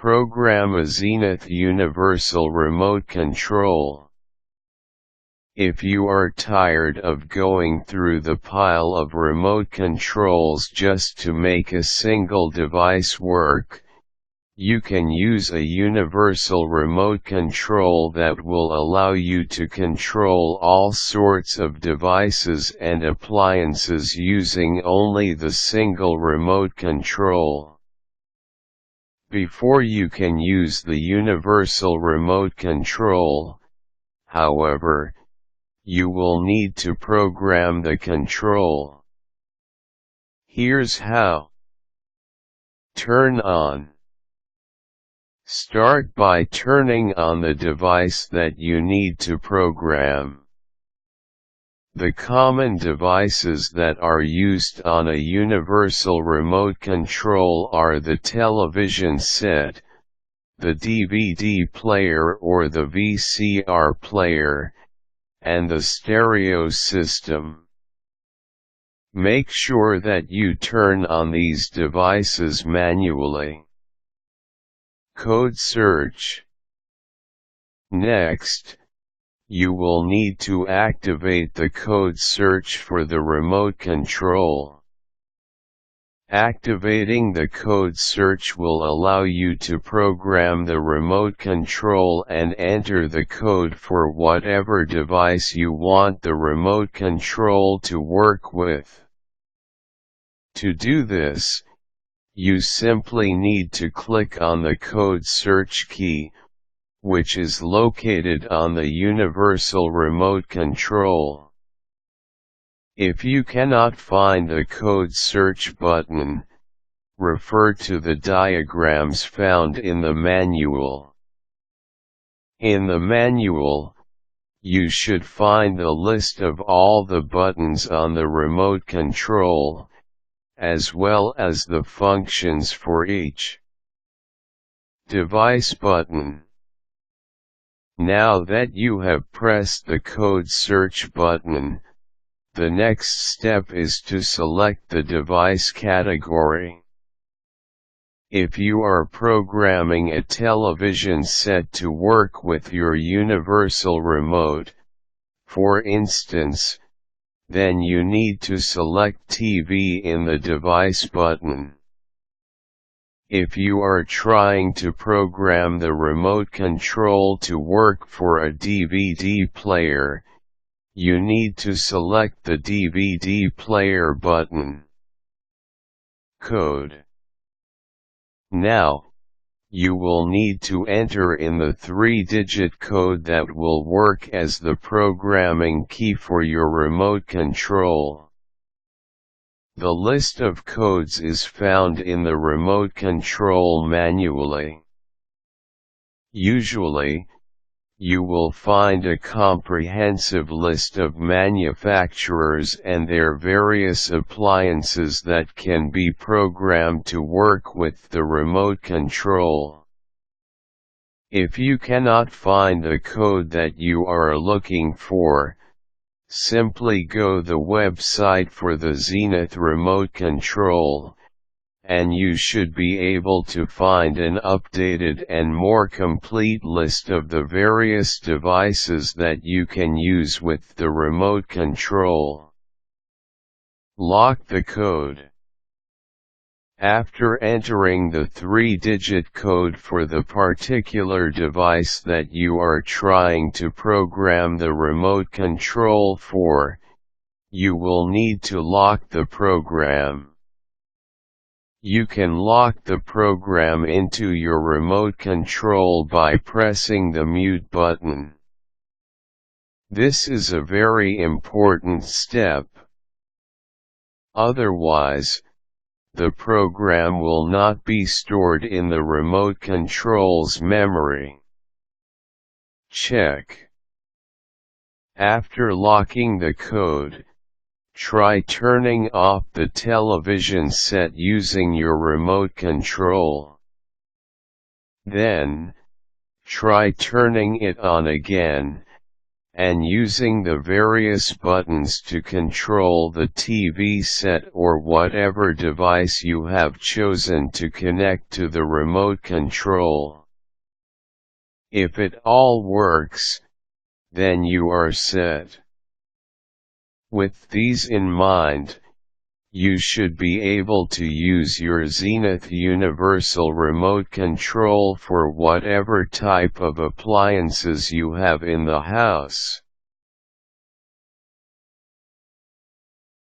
program a Zenith universal remote control. If you are tired of going through the pile of remote controls just to make a single device work, you can use a universal remote control that will allow you to control all sorts of devices and appliances using only the single remote control. Before you can use the universal remote control, however, you will need to program the control. Here's how. Turn on. Start by turning on the device that you need to program. The common devices that are used on a universal remote control are the television set, the DVD player or the VCR player, and the stereo system. Make sure that you turn on these devices manually. Code search. Next, you will need to activate the code search for the remote control. Activating the code search will allow you to program the remote control and enter the code for whatever device you want the remote control to work with. To do this, you simply need to click on the code search key, which is located on the universal remote control. If you cannot find the code search button, refer to the diagrams found in the manual. In the manual, you should find the list of all the buttons on the remote control, as well as the functions for each device button. Now that you have pressed the code search button, the next step is to select the device category. If you are programming a television set to work with your universal remote, for instance, then you need to select TV in the device button. If you are trying to program the remote control to work for a DVD player, you need to select the DVD player button. Code. Now, you will need to enter in the 3-digit code that will work as the programming key for your remote control. The list of codes is found in the remote control manually. Usually, you will find a comprehensive list of manufacturers and their various appliances that can be programmed to work with the remote control. If you cannot find the code that you are looking for, simply go to the website for the Zenith remote control, and you should be able to find an updated and more complete list of the various devices that you can use with the remote control. Lock the code. After entering the 3-digit code for the particular device that you are trying to program the remote control for, you will need to lock the program. You can lock the program into your remote control by pressing the mute button. This is a very important step. Otherwise, the program will not be stored in the remote control's memory. Check. After locking the code, try turning off the television set using your remote control. Then, try turning it on again, and using the various buttons to control the TV set or whatever device you have chosen to connect to the remote control. If it all works, then you are set. With these in mind, you should be able to use your Zenith Universal Remote Control for whatever type of appliances you have in the house.